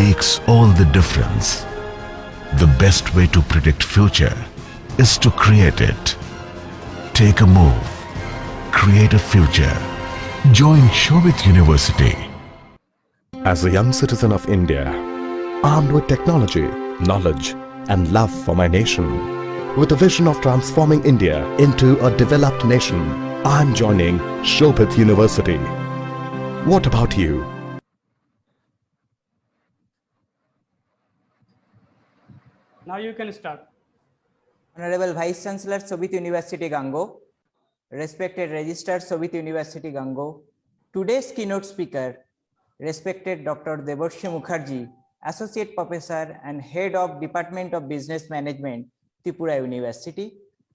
makes all the difference. The best way to predict future is to create it. Take a move. Create a future. Join Shobhit University. As a young citizen of India, armed with technology, knowledge, and love for my nation, with a vision of transforming India into a developed nation, I'm joining Shobhit University. What about you? Now you can start. Honorable Vice Chancellor, Shobhit University, Gango. Respected Registrar, Shobhit University, Gango. Today's keynote speaker, respected Dr. Debashri Mukherjee, Associate Professor and Head of Department of Business Management, Tripura University.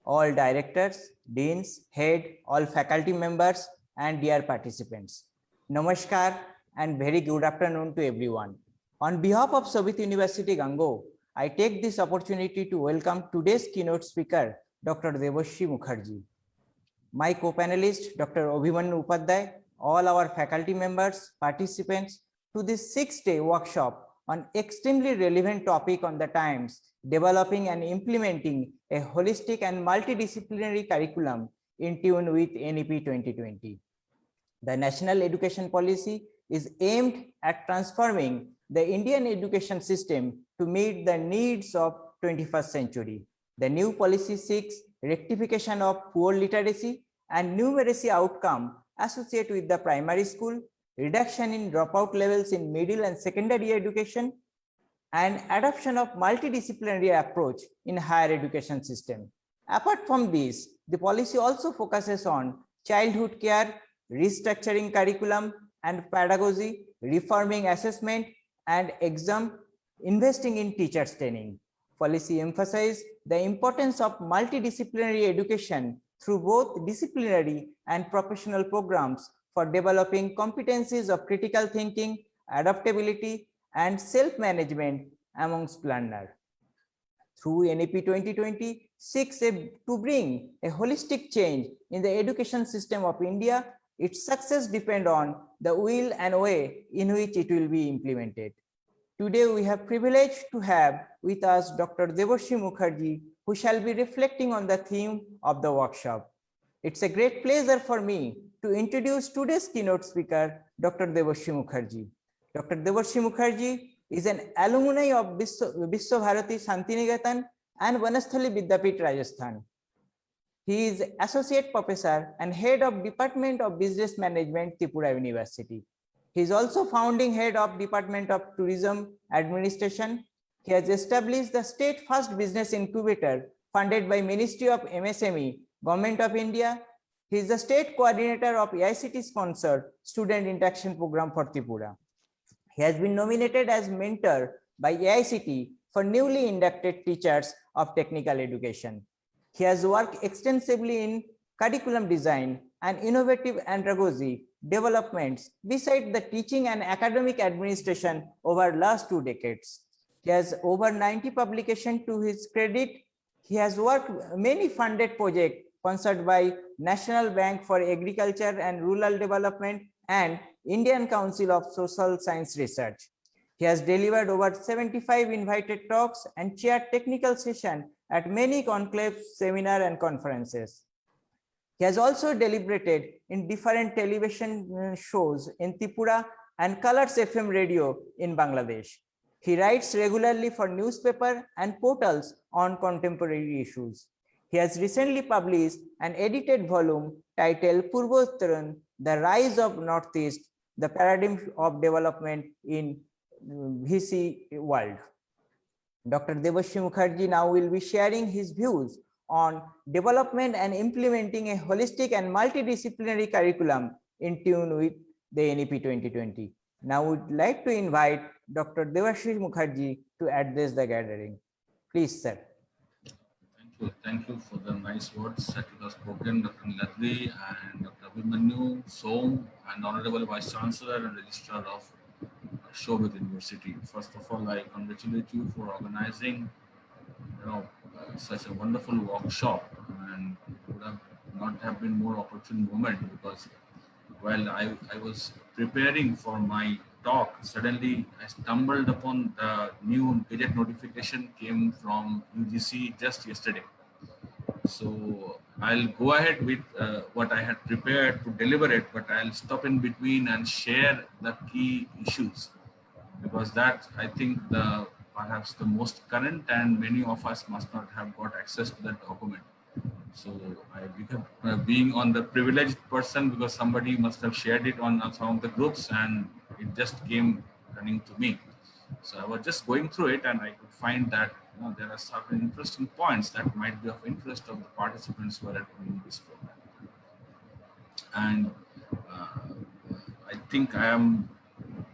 All directors, deans, head, all faculty members, and dear participants. Namaskar and very good afternoon to everyone. On behalf of Shobhit University, Gango, I take this opportunity to welcome today's keynote speaker, Dr. Debashri Mukherjee. My co-panelist, Dr. Abhimanyu Upadhyay, all our faculty members, participants to this 6-day workshop on extremely relevant topic on the times, developing and implementing a holistic and multidisciplinary curriculum in tune with NEP 2020. The National Education Policy is aimed at transforming the Indian education system to meet the needs of 21st century. The new policy seeks rectification of poor literacy and numeracy outcome associated with the primary school, reduction in dropout levels in middle and secondary education, and adoption of multidisciplinary approach in higher education system. Apart from this, the policy also focuses on childhood care, restructuring curriculum and pedagogy, reforming assessment and exam, investing in teachers training. Policy emphasizes the importance of multidisciplinary education through both disciplinary and professional programs for developing competencies of critical thinking, adaptability, and self-management amongst learners. Through NEP 2020 seeks to bring a holistic change in the education system of India. Its success depends on the will and way in which it will be implemented. Today we have privilege to have with us Dr. Debashri Mukherjee, who shall be reflecting on the theme of the workshop. It's a great pleasure for me to introduce today's keynote speaker, Dr. Debashri Mukherjee. Dr. Debashri Mukherjee is an alumni of Vishwabharati Shantiniketan and Vanasthali Vidyapith, Rajasthan. He is Associate Professor and Head of Department of Business Management, Tripura University. He is also founding head of Department of Tourism Administration. He has established the state first business incubator funded by Ministry of MSME, Government of India. He is the state coordinator of AICT sponsored student interaction program for Tripura. He has been nominated as mentor by AICT for newly inducted teachers of technical education. He has worked extensively in curriculum design and innovative andragogy developments beside the teaching and academic administration over last 2 decades. He has over 90 publications to his credit. He has worked many funded projects sponsored by National Bank for Agriculture and Rural Development and Indian Council of Social Science Research. He has delivered over 75 invited talks and chaired technical sessions at many conclaves, seminars, and conferences. He has also deliberated in different television shows in Tripura and Colors FM radio in Bangladesh. He writes regularly for newspaper and portals on contemporary issues. He has recently published an edited volume titled Purvottaran, The Rise of Northeast, the Paradigm of Development in VC World. Dr. Debashri Mukherjee now will be sharing his views on development and implementing a holistic and multidisciplinary curriculum in tune with the NEP 2020. Now I would like to invite Dr. Debashri Mukherjee to address the gathering. Please, sir. Thank you for the nice words that you have spoken, Dr. Niladri and Dr. Abhimanyu, Som, and Honorable Vice Chancellor and Registrar of Shobhit University. First of all, I congratulate you for organizing such a wonderful workshop, and it would have not have been more opportune moment, because while I was preparing for my talk, suddenly I stumbled upon the new Gazette notification came from UGC just yesterday. So I'll go ahead with what I had prepared to deliver it, but I'll stop in between and share the key issues, because that, I think, the perhaps the most current, and many of us must not have got access to that document. So I became being on the privileged person, because somebody must have shared it on some of the groups and it just came running to me. So I was just going through it and I could find that there are certain interesting points that might be of interest of the participants who are attending this program. And I think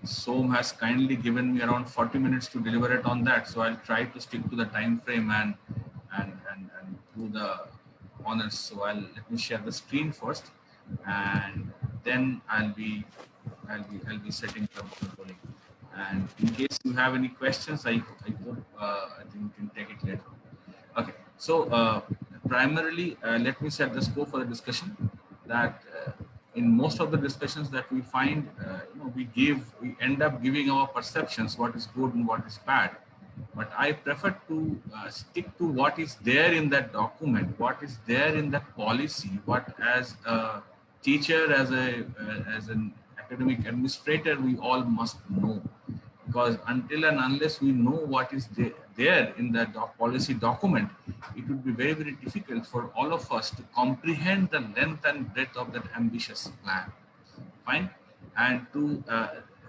Som has kindly given me around 40 minutes to deliver it on that. So I'll try to stick to the time frame and do the honors. So let me share the screen first, and then I'll be setting up the rolling. And in case you have any questions, I hope I think we can take it later. Okay. So primarily, let me set the scope for the discussion. That in most of the discussions that we find, we end up giving our perceptions, what is good and what is bad. But I prefer to stick to what is there in that document, what is there in that policy, what as a teacher, as an academic administrator, we all must know. Because until and unless we know what is there in the policy document, it would be very, very difficult for all of us to comprehend the length and breadth of that ambitious plan. Fine. And to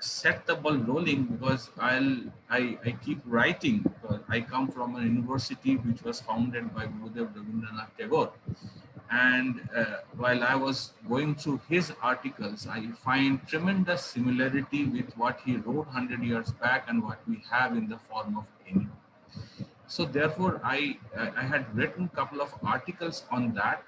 set the ball rolling, because I keep writing, because I come from a university which was founded by Gurudev Rabindranath Tagore. And while I was going through his articles, I find tremendous similarity with what he wrote 100 years back and what we have in the form of NEP. So therefore, I had written a couple of articles on that.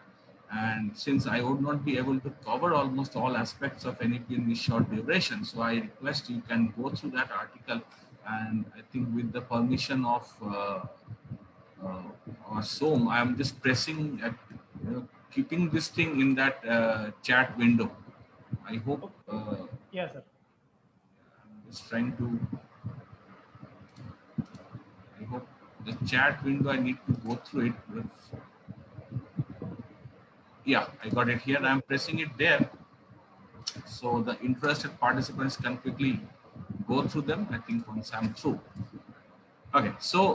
And since I would not be able to cover almost all aspects of NEP in this short duration, so I request you can go through that article. And I think with the permission of Som, I am just pressing at keeping this thing in that chat window. I hope. Yes, sir. I'm just trying to. I hope the chat window, I need to go through it. Yeah, I got it here. I'm pressing it there. So the interested participants can quickly go through them, I think, once I'm through. Okay, so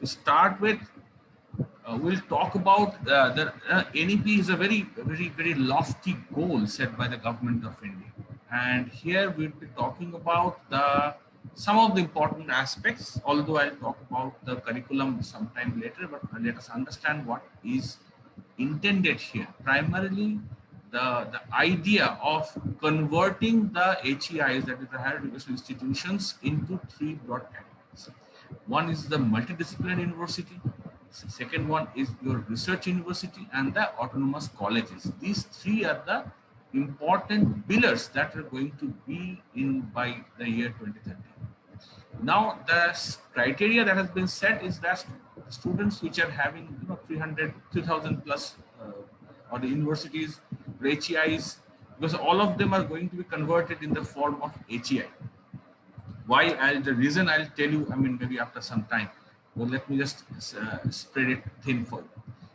to start with, we'll talk about the NEP is a very, very, very lofty goal set by the government of India. And here we'll be talking about some of the important aspects, although I'll talk about the curriculum sometime later, but let us understand what is intended here. Primarily, the idea of converting the HEIs, that is the higher education institutions, into three broad categories. One is the multidisciplinary university. Second one is your research university, and the autonomous colleges. These three are the important pillars that are going to be in by the year 2030. Now, the criteria that has been set is that students which are having 3,000 plus or the universities, HEIs, because all of them are going to be converted in the form of HEI. Why? The reason I'll tell you, maybe after some time. Well, let me just spread it thin for you.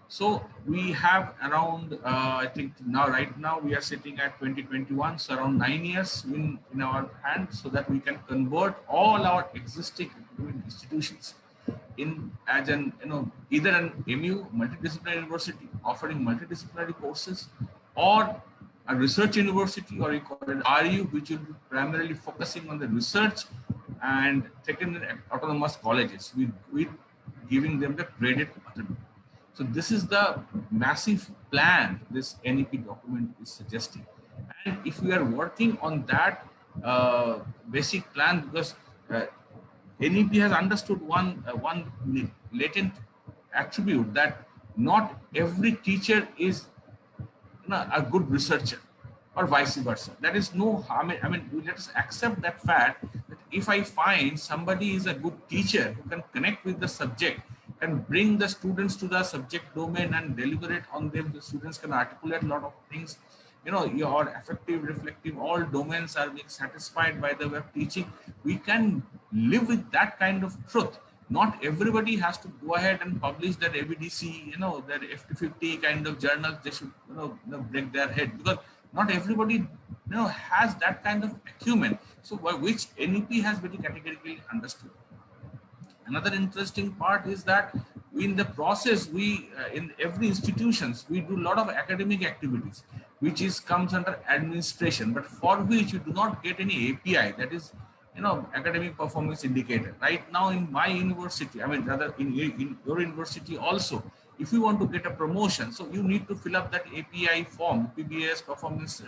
So we have around, I think right now we are sitting at 2021, so around 9 years in our hand, so that we can convert all our existing institutions in as an, either an MU, multidisciplinary university, offering multidisciplinary courses, or a research university, or you call it RU, which will be primarily focusing on the research, and second, autonomous colleges, with giving them the graded autonomy. So this is the massive plan this NEP document is suggesting. And if we are working on that basic plan, because NEP has understood one latent attribute, that not every teacher is a good researcher, or vice versa. That is no harm. Let us accept that fact, that if I find somebody is a good teacher who can connect with the subject, can bring the students to the subject domain and deliberate on them, the students can articulate a lot of things, your affective, reflective, all domains are being satisfied by the way of teaching, we can live with that kind of truth. Not everybody has to go ahead and publish their ABDC, their FT50 kind of journals. They should, break their head, because not everybody, has that kind of acumen. So which NEP has very categorically understood. Another interesting part is that in the process, we in every institutions, we do a lot of academic activities, which comes under administration, but for which you do not get any API, that is, academic performance indicator. Right now in my university, I mean, rather in your university also, if you want to get a promotion, so you need to fill up that API form, PBS performance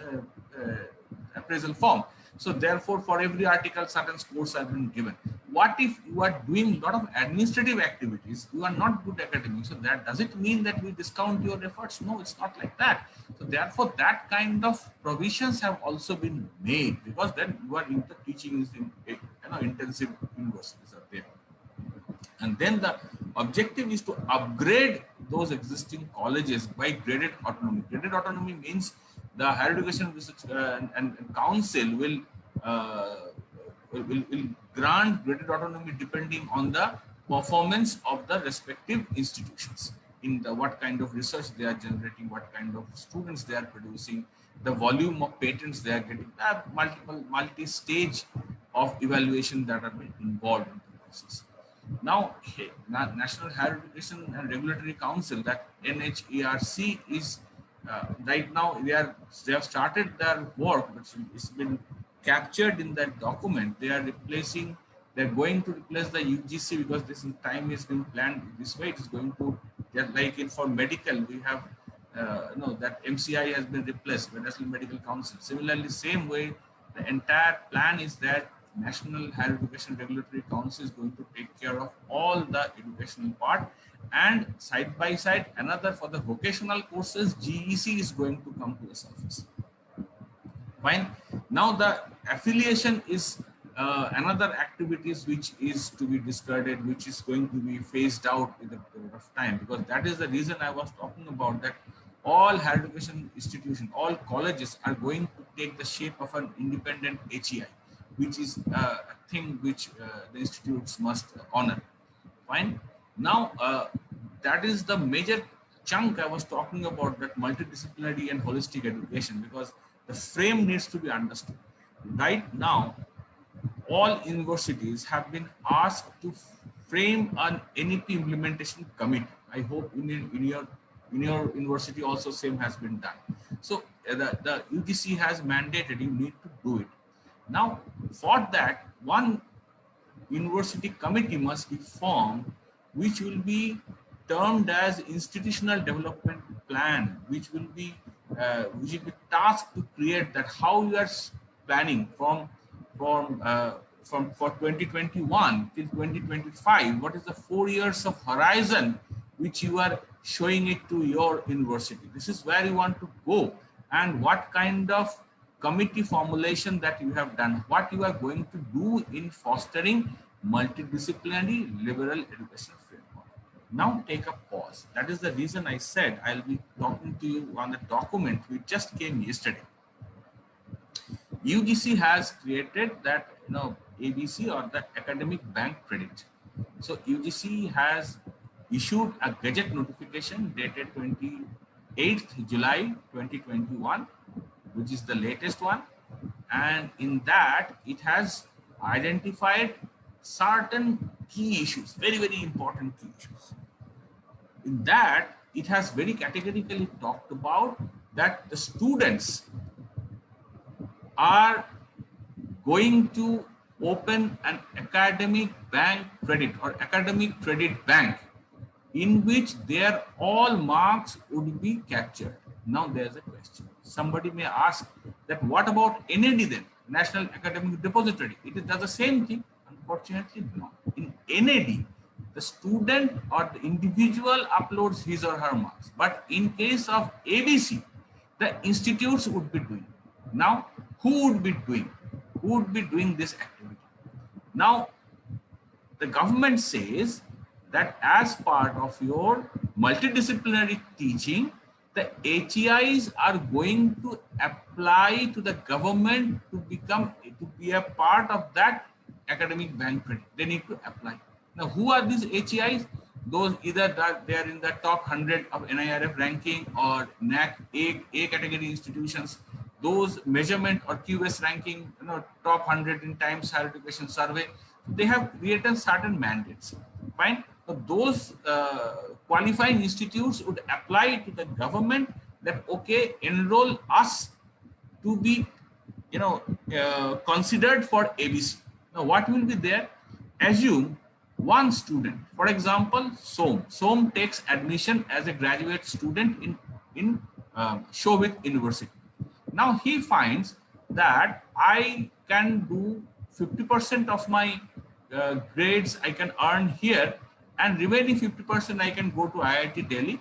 appraisal form. So therefore, for every article, certain scores have been given. What if you are doing a lot of administrative activities, you are not good academics? So that does it mean that we discount your efforts? No, it's not like that. So therefore, that kind of provisions have also been made, because then you are into teaching in intensive universities are there. And then the objective is to upgrade those existing colleges by graded autonomy. Graded autonomy means the Higher Education Research and Council will grant graded autonomy depending on the performance of the respective institutions, in the what kind of research they are generating, what kind of students they are producing, the volume of patents they are getting, multi-stage of evaluation that are being involved in the process. Now, National Higher Education and Regulatory Council, that NHERC, is right now they have started their work, but it's been captured in that document. They're going to replace the UGC, because this time is being planned this way. It is going to, like for medical, we have that MCI has been replaced by National Medical Council. Similarly, same way, the entire plan is that National Higher Education Regulatory Council is going to take care of all the educational part, and side by side, another for the vocational courses, GEC is going to come to the surface. Fine. Now the affiliation is another activities which is to be discarded, which is going to be phased out with a period of time, because that is the reason I was talking about, that all higher education institutions, all colleges are going to take the shape of an independent HEI, which is a thing which the institutes must honor. Fine. Now, that is the major chunk I was talking about, that multidisciplinary and holistic education, because the frame needs to be understood. Right now, all universities have been asked to frame an NEP implementation committee. I hope in your university also same has been done. So the UGC has mandated you need to do it. Now, for that, one university committee must be formed, which will be termed as institutional development plan, which will be tasked to create that how you are planning for 2021 till 2025. What is the 4 years of horizon which you are showing it to your university? This is where you want to go, and what kind of committee formulation that you have done, what you are going to do in fostering multidisciplinary liberal education framework. Now take a pause. That is the reason I said I'll be talking to you on the document which just came yesterday. UGC has created that ABC, or the academic bank credit. So UGC has issued a gazette notification dated 28th July 2021, which is the latest one, and in that it has identified certain key issues, very, very important key issues. In that, it has very categorically talked about that the students are going to open an academic bank credit or academic credit bank, in which their all marks would be captured. Now there's a question. Somebody may ask that what about NAD then, National Academic Depository? It does the same thing. Unfortunately, no. In NAD, the student or the individual uploads his or her marks. But in case of ABC, the institutes would be doing. Now, who would be doing? Who would be doing this activity? Now, the government says that as part of your multidisciplinary teaching, the HEIs are going to apply to the government to be a part of that academic bank credit. They need to apply. Now, who are these HEIs? Those either that they are in the top 100 of NIRF ranking or NAC A category institutions. Those measurement or QS ranking, top 100 in Times Higher Education Survey. They have created certain mandates. Fine. So those qualifying institutes would apply to the government that, okay, enroll us to be, considered for ABC. Now, what will be there? Assume one student, for example, Som takes admission as a graduate student in Shobhit University. Now he finds that I can do 50% of my grades I can earn here, and remaining 50% I can go to IIT Delhi,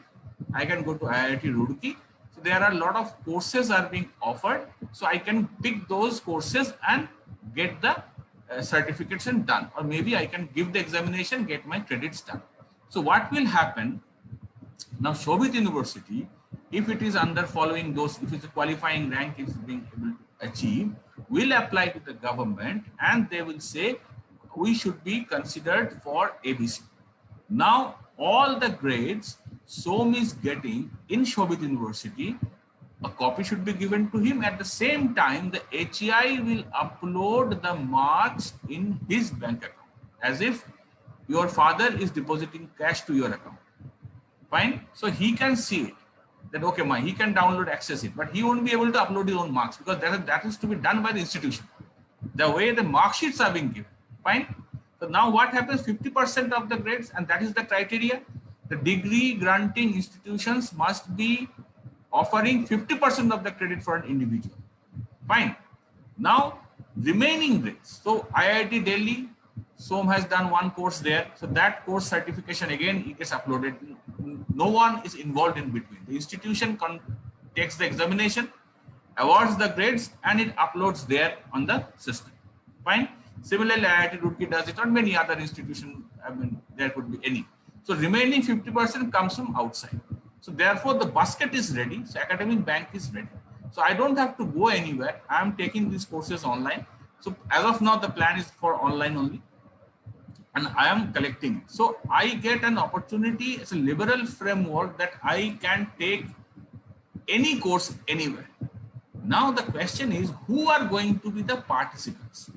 I can go to IIT Roorkee. So there are a lot of courses are being offered. So I can pick those courses and get the certification done, or maybe I can give the examination, get my credits done. So what will happen now? Shobhit University, if it is under following those, if it's a qualifying rank is being able to achieve, will apply to the government and they will say we should be considered for ABC. Now all the grades Som is getting in Shobhit University, a copy should be given to him. At the same time, the HEI will upload the marks in his bank account, as if your father is depositing cash to your account. Fine. So he can see it, that okay, he can download, access it, but he won't be able to upload his own marks because that is to be done by the institution, the way the mark sheets are being given. Fine. So now what happens? 50% of the grades, and that is the criteria. The degree granting institutions must be offering 50% of the credit for an individual. Fine. Now, remaining grades. So IIT Delhi, Som has done one course there. So that course certification again, it gets uploaded. No one is involved in between. The institution takes the examination, awards the grades, and it uploads there on the system. Fine. Similarly, IIT Roorkee does it, or many other institutions. I mean, there could be any. So remaining 50% comes from outside. So therefore, the basket is ready. So academic bank is ready. So I don't have to go anywhere. I am taking these courses online. So as of now, the plan is for online only, and I am collecting it. So I get an opportunity. It's a liberal framework that I can take any course anywhere. Now the question is, who are going to be the participants?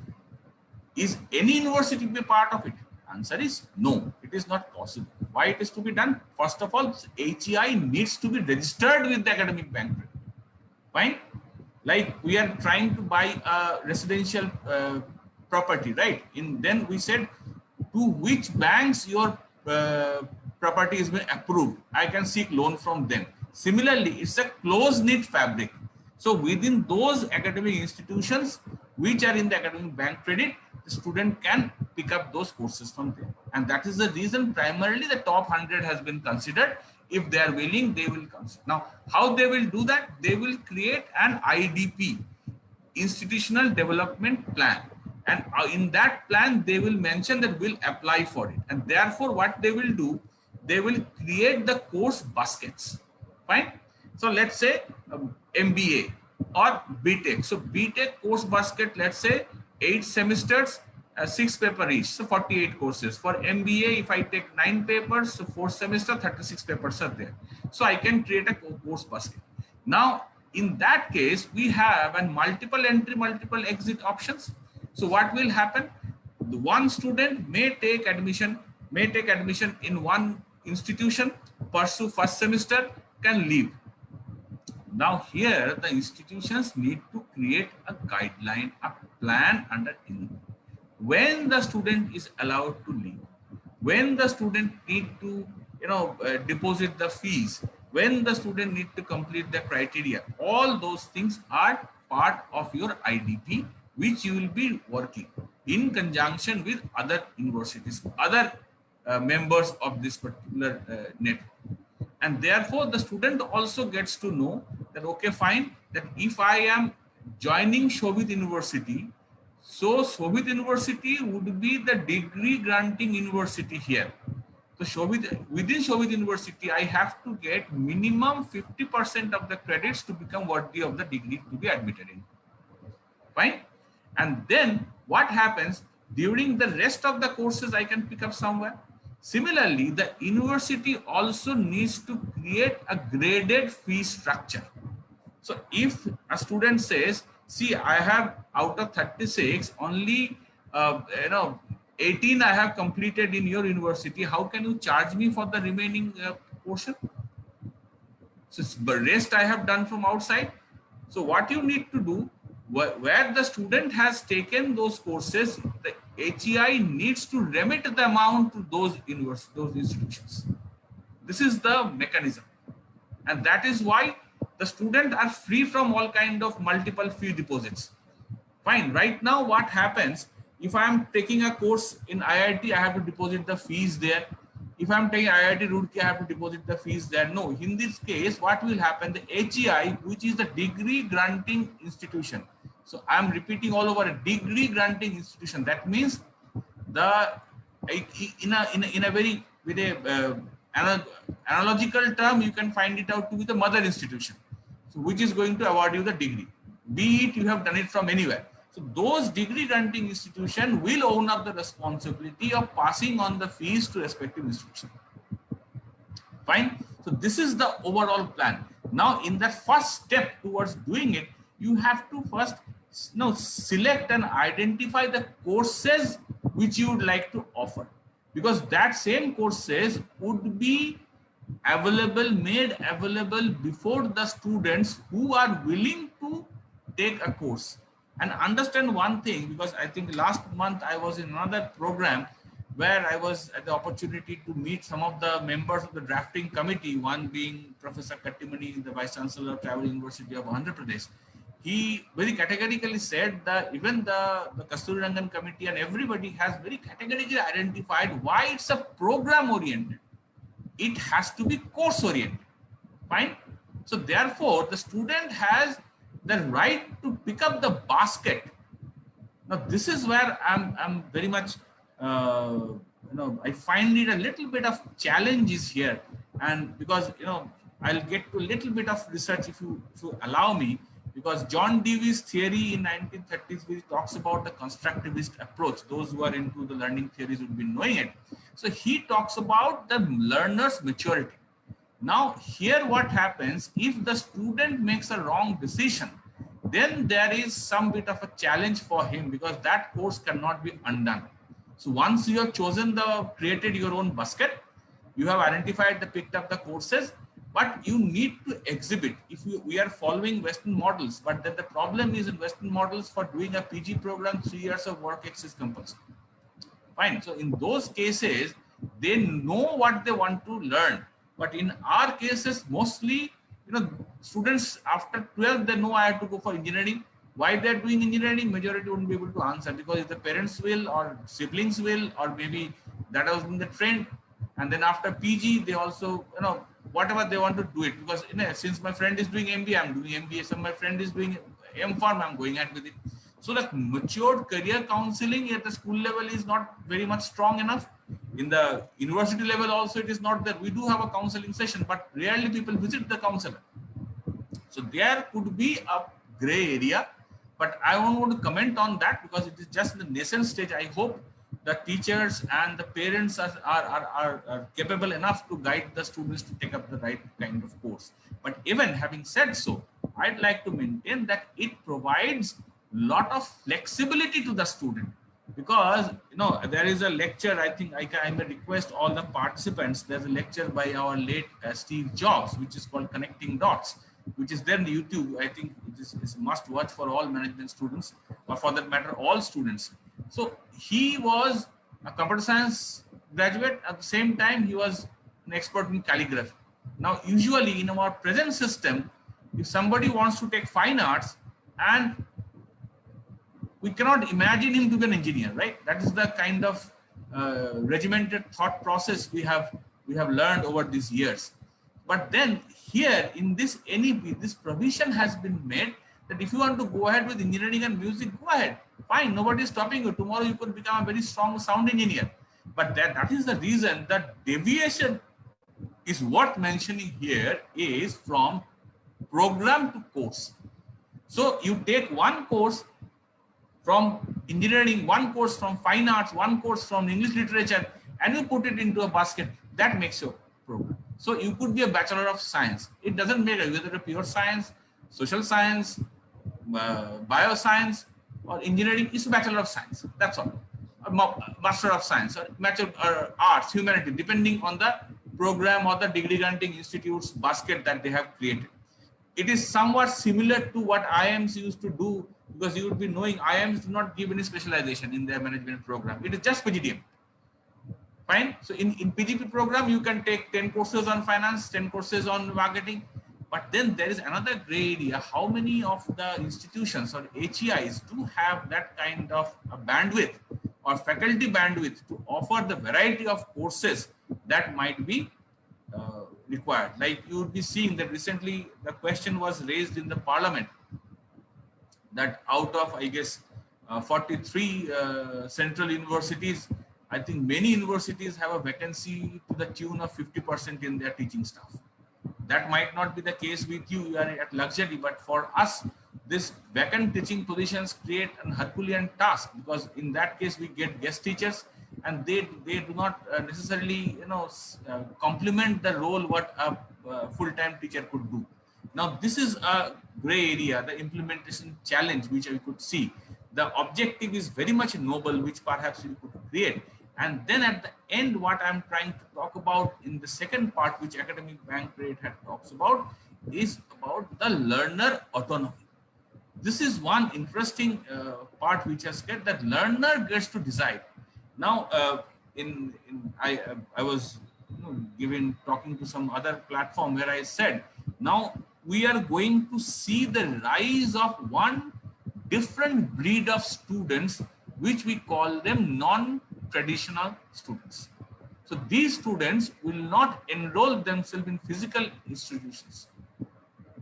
Is any university be part of it? Answer is no, it is not possible. Why it is to be done? First of all, HEI needs to be registered with the academic bank. Fine. Like we are trying to buy a residential property, right? Then we said to which banks your property is being approved. I can seek loan from them. Similarly, it's a close-knit fabric. So within those academic institutions which are in the academic bank credit, the student can pick up those courses from there. And that is the reason primarily the top 100 has been considered. If they are willing, they will consider. Now, how they will do that? They will create an IDP, Institutional Development Plan. And in that plan, they will mention that we'll apply for it. And therefore, what they will do, they will create the course baskets. Fine. So let's say MBA or BTech. So BTech course basket, let's say 8 semesters, 6 papers each, so 48 courses. For MBA, if I take 9 papers, so 4 semesters, 36 papers are there. So I can create a course basket. Now, in that case, we have a multiple entry, multiple exit options. So what will happen? The one student may take admission in one institution, pursue first semester, can leave. Now here the institutions need to create a guideline, a plan under NEP. When the student is allowed to leave, when the student need to deposit the fees, when the student need to complete the criteria, all those things are part of your IDP, which you will be working in conjunction with other universities, other members of this particular network. And therefore, the student also gets to know that, okay, fine, that if I am joining Shobhit University, so Shobhit University would be the degree granting university here. So within Shobhit University, I have to get minimum 50% of the credits to become worthy of the degree to be admitted in. Fine. And then what happens during the rest of the courses I can pick up somewhere. Similarly, the university also needs to create a graded fee structure. So if a student says, see, I have out of 36, only 18 I have completed in your university, how can you charge me for the remaining portion? So the rest I have done from outside. So what you need to do, where the student has taken those courses, the HEI needs to remit the amount to those institutions. This is the mechanism. And that is why the students are free from all kind of multiple fee deposits. Fine. Right now, what happens, if I am taking a course in IIT, I have to deposit the fees there. If I'm taking IIT Roorkee, I have to deposit the fees there. No, in this case, what will happen? The HEI, which is the degree granting institution. So I'm repeating all over, a degree granting institution. That means the in a very with a analogical term, you can find it out to be the mother institution. So which is going to award you the degree, be it you have done it from anywhere. So those degree granting institution will own up the responsibility of passing on the fees to respective institution. Fine. So this is the overall plan. Now, in that first step towards doing it, you have to first select and identify the courses which you would like to offer, because that same courses would be made available before the students who are willing to take a course. And understand one thing, because I think last month I was in another program where I was at the opportunity to meet some of the members of the drafting committee, one being Professor Kattimani, the Vice Chancellor of Travel University of Uttar Pradesh. He very categorically said that even the Kasturirangan committee and everybody has very categorically identified why it's a program oriented. It has to be course oriented. Fine. So therefore, the student has the right to pick up the basket. Now, this is where I'm very much, I find it a little bit of challenges here. And because, I'll get to a little bit of research if you allow me, because John Dewey's theory in 1930s, which talks about the constructivist approach. Those who are into the learning theories would be knowing it. So he talks about the learner's maturity. Now, here what happens, if the student makes a wrong decision, then there is some bit of a challenge for him, because that course cannot be undone. So once you have created your own basket, you have identified picked up the courses, but you need to exhibit. We are following Western models, but then the problem is in Western models, for doing a PG program, 3 years of work is compulsory. Fine. So in those cases, they know what they want to learn. But in our cases, mostly, students after 12, they know I have to go for engineering. Why they're doing engineering, majority wouldn't be able to answer, because if the parents will or siblings will, or maybe that has been the trend. And then after PG, they also, whatever they want to do it, because since my friend is doing MBA, I'm doing MBA. So my friend is doing M.Pharm, I'm going ahead with it. So the matured career counseling at the school level is not very much strong enough. In the university level also, it is not there. We do have a counseling session, but rarely people visit the counselor. So there could be a gray area, but I won't want to comment on that because it is just the nascent stage. I hope the teachers and the parents are capable enough to guide the students to take up the right kind of course. But even having said so, I'd like to maintain that it provides lot of flexibility to the student, because there is a lecture, I think I may request all the participants, there's a lecture by our late Steve Jobs, which is called Connecting Dots, which is there on YouTube. I think this is must watch for all management students, or for that matter all students. So he was a computer science graduate, at the same time he was an expert in calligraphy. Now usually in our present system, if somebody wants to take fine arts, and we cannot imagine him to be an engineer, right? That is the kind of regimented thought process we have learned over these years. But then here in this NEP, this provision has been made that if you want to go ahead with engineering and music, go ahead, fine, nobody is stopping you. Tomorrow you could become a very strong sound engineer. But that is the reason that deviation is worth mentioning here is from program to course. So you take one course from engineering, one course from fine arts, one course from English literature, and you put it into a basket. That makes your program. So you could be a Bachelor of Science. It doesn't matter whether a pure science, social science, bioscience, or engineering. Is a Bachelor of Science. That's all. A Master of Science or Master or Arts, Humanity, depending on the program or the degree granting institute's basket that they have created. It is somewhat similar to what IIMs used to do, because you would be knowing IIMs do not give any specialization in their management program. It is just PGDM. Fine. So in PGP program, you can take 10 courses on finance, 10 courses on marketing. But then there is another gray area. How many of the institutions or HEIs do have that kind of a bandwidth or faculty bandwidth to offer the variety of courses that might be required? Like you would be seeing that recently the question was raised in the parliament that out of, I guess, 43 central universities, I think many universities have a vacancy to the tune of 50% in their teaching staff. That might not be the case with you, you are at luxury, but for us, this vacant teaching positions create an Herculean task, because in that case we get guest teachers and they do not necessarily complement the role what a full-time teacher could do. Now this is a gray area, the implementation challenge which I could see. The objective is very much noble, which perhaps you could create. And then at the end, what I'm trying to talk about in the second part, which Academic Bank Grade had talks about, is about the learner autonomy. This is one interesting part which has said that learner gets to decide. Now, I was talking to some other platform where I said, now we are going to see the rise of one different breed of students, which we call them non-traditional students. So these students will not enroll themselves in physical institutions.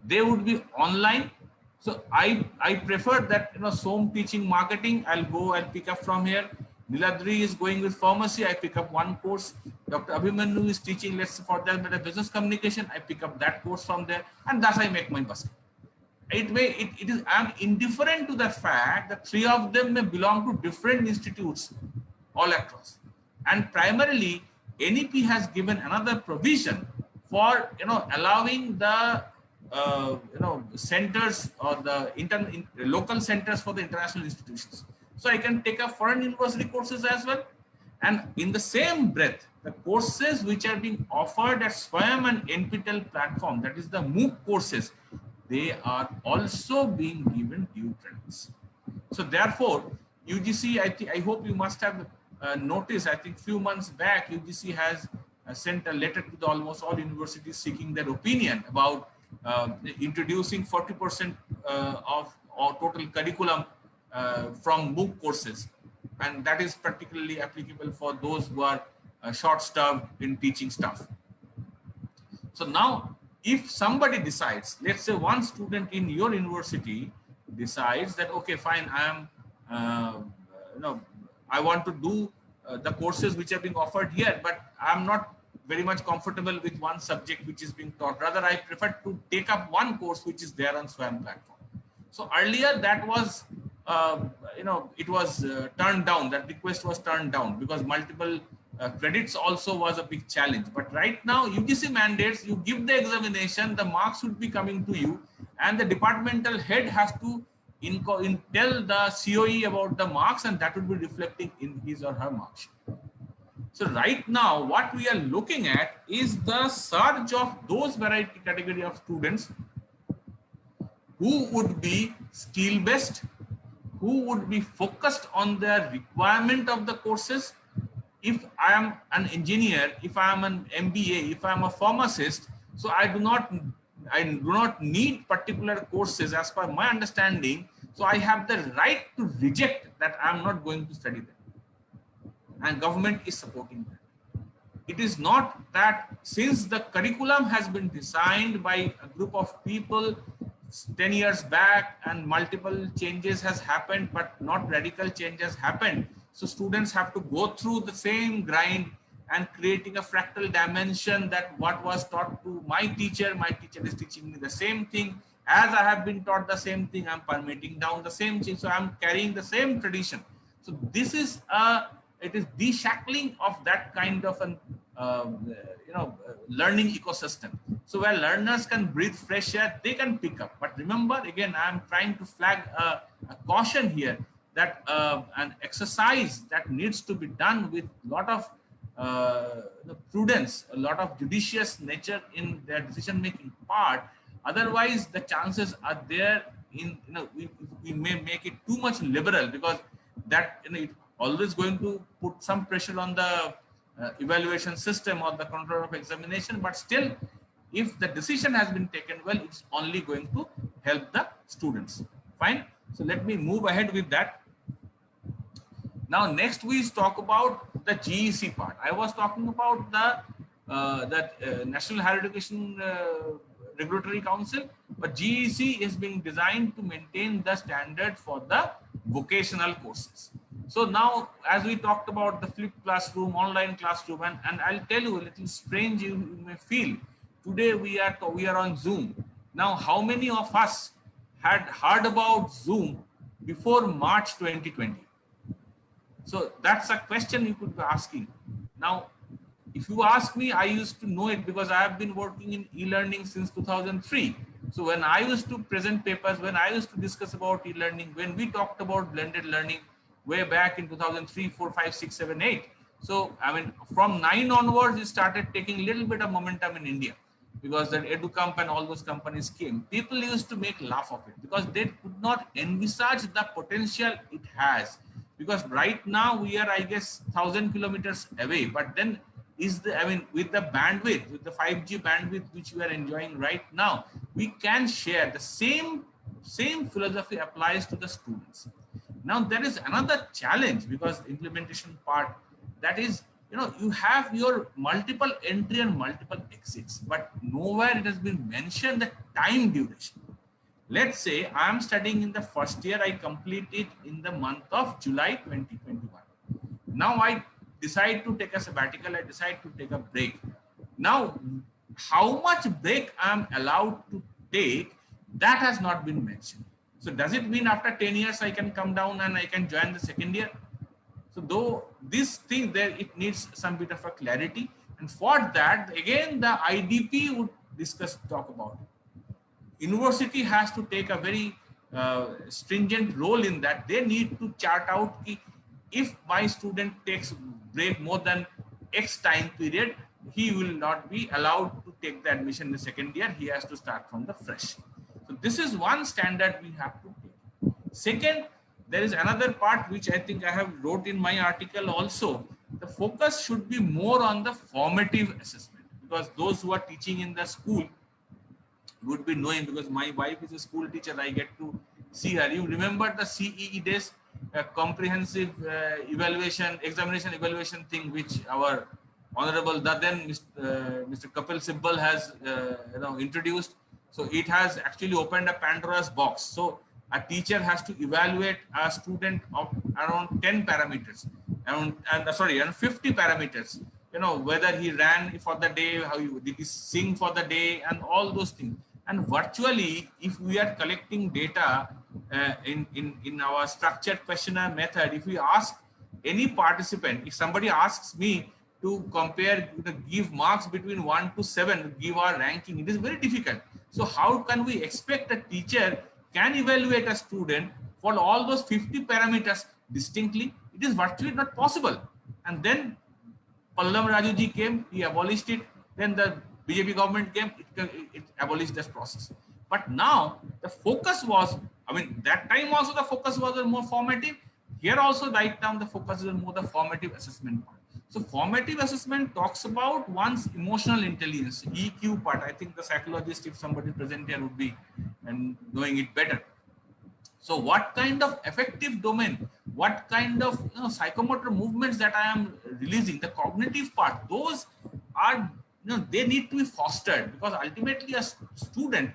They would be online. So I prefer that, Som teaching marketing, I'll pick up from here. Niladri is going with pharmacy, I pick up one course. Dr. Abhimanyu is teaching, let's say for that matter, business communication, I pick up that course from there, and thus I make my basket. I'm indifferent to the fact that three of them may belong to different institutes all across. And primarily, NEP has given another provision for allowing the centers or the local centers for the international institutions. So I can take up foreign university courses as well. And in the same breath, the courses which are being offered at SWAYAM and NPTEL platform, that is the MOOC courses, they are also being given due credits. So therefore, UGC, I hope you must have noticed, I think few months back, UGC has sent a letter to almost all universities seeking their opinion about introducing 40% of our total curriculum from MOOC courses. And that is particularly applicable for those who are short-staffed in teaching staff. So now, if somebody decides, let's say one student in your university decides that, okay, fine, I am, I want to do the courses which are being offered here, but I'm not very much comfortable with one subject which is being taught. Rather, I prefer to take up one course which is there on SWAYAM platform. So earlier that was, it was turned down, that request was turned down because multiple credits also was a big challenge. But right now, UGC mandates, you give the examination, the marks should be coming to you, and the departmental head has to tell the COE about the marks, and that would be reflecting in his or her mark sheet. So right now, what we are looking at is the surge of those variety category of students who would be skill-based, who would be focused on the requirement of the courses. If I am an engineer, if I am an MBA, if I am a pharmacist, so I do not need particular courses as per my understanding. So I have the right to reject that I am not going to study them. And government is supporting that. It is not that since the curriculum has been designed by a group of people 10 years back and multiple changes has happened, but not radical changes happened. So students have to go through the same grind and creating a fractal dimension that what was taught to my teacher is teaching me the same thing. As I have been taught the same thing, I'm permitting down the same thing. So I'm carrying the same tradition. So this is it is deshackling of that kind of an learning ecosystem. So where learners can breathe fresh air, they can pick up. But remember, again, I'm trying to flag a caution here that an exercise that needs to be done with a lot of prudence, a lot of judicious nature in their decision making part. Otherwise, the chances are there in we may make it too much liberal, because that it always going to put some pressure on the evaluation system or the control of examination. But still, if the decision has been taken well, it's only going to help the students. Fine. So let me move ahead with that. Now, next we talk about the GEC part. I was talking about the National Higher Education Regulatory Council, but GEC is being designed to maintain the standard for the vocational courses. So now, as we talked about the flipped classroom, online classroom, and I'll tell you, a little strange you may feel. Today we are on Zoom. Now, how many of us had heard about Zoom before March 2020? So that's a question you could be asking. Now, if you ask me, I used to know it because I have been working in e-learning since 2003. So when I used to present papers, when I used to discuss about e-learning, when we talked about blended learning way back in 2003, 4, 5, 6, 7, 8. So, I mean, from 9 onwards, it started taking a little bit of momentum in India, because that EduCamp and all those companies came. People used to make laugh of it because they could not envisage the potential it has. Because right now we are, I guess, 1,000 kilometers away, but then with the bandwidth, with the 5G bandwidth which we are enjoying right now, we can share the same philosophy applies to the students. Now there is another challenge, because implementation part, that is, you have your multiple entry and multiple exits, but nowhere it has been mentioned the time duration. Let's say I am studying in the first year, I complete it in the month of July 2021. Now I decide to take a sabbatical, I decide to take a break. Now, how much break I am allowed to take, that has not been mentioned. So does it mean after 10 years I can come down and I can join the second year? So though this thing there, it needs some bit of a clarity. And for that, again, the IDP would talk about it. University has to take a very stringent role in that. They need to chart out if my student takes break more than X time period, he will not be allowed to take the admission in the second year. He has to start from the fresh. So this is one standard we have to take. Second, there is another part which I think I have wrote in my article also. The focus should be more on the formative assessment, because those who are teaching in the school would be knowing, because my wife is a school teacher, I get to see her. You remember the CEE days, comprehensive examination evaluation thing, which our Honorable then Mr. Kapil Sibbal has introduced. So it has actually opened a Pandora's box. So a teacher has to evaluate a student of around 10 parameters, around 50 parameters. Whether he ran for the day, did he sing for the day, and all those things. And virtually, if we are collecting data in our structured questionnaire method, if we ask any participant, if somebody asks me to compare, give marks between 1 to 7, give our ranking, it is very difficult. So how can we expect a teacher can evaluate a student for all those 50 parameters distinctly? It is virtually not possible. And then Pallam Raju ji came, he abolished it. Then the BJP government came, it abolished this process. But now the focus was, that time also the focus was more formative. Here also right now the focus is more the formative assessment part. So formative assessment talks about one's emotional intelligence, EQ part. I think the psychologist, if somebody present here, would be and knowing it better. So what kind of affective domain, what kind of psychomotor movements that I am releasing, the cognitive part, those are, they need to be fostered, because ultimately a student,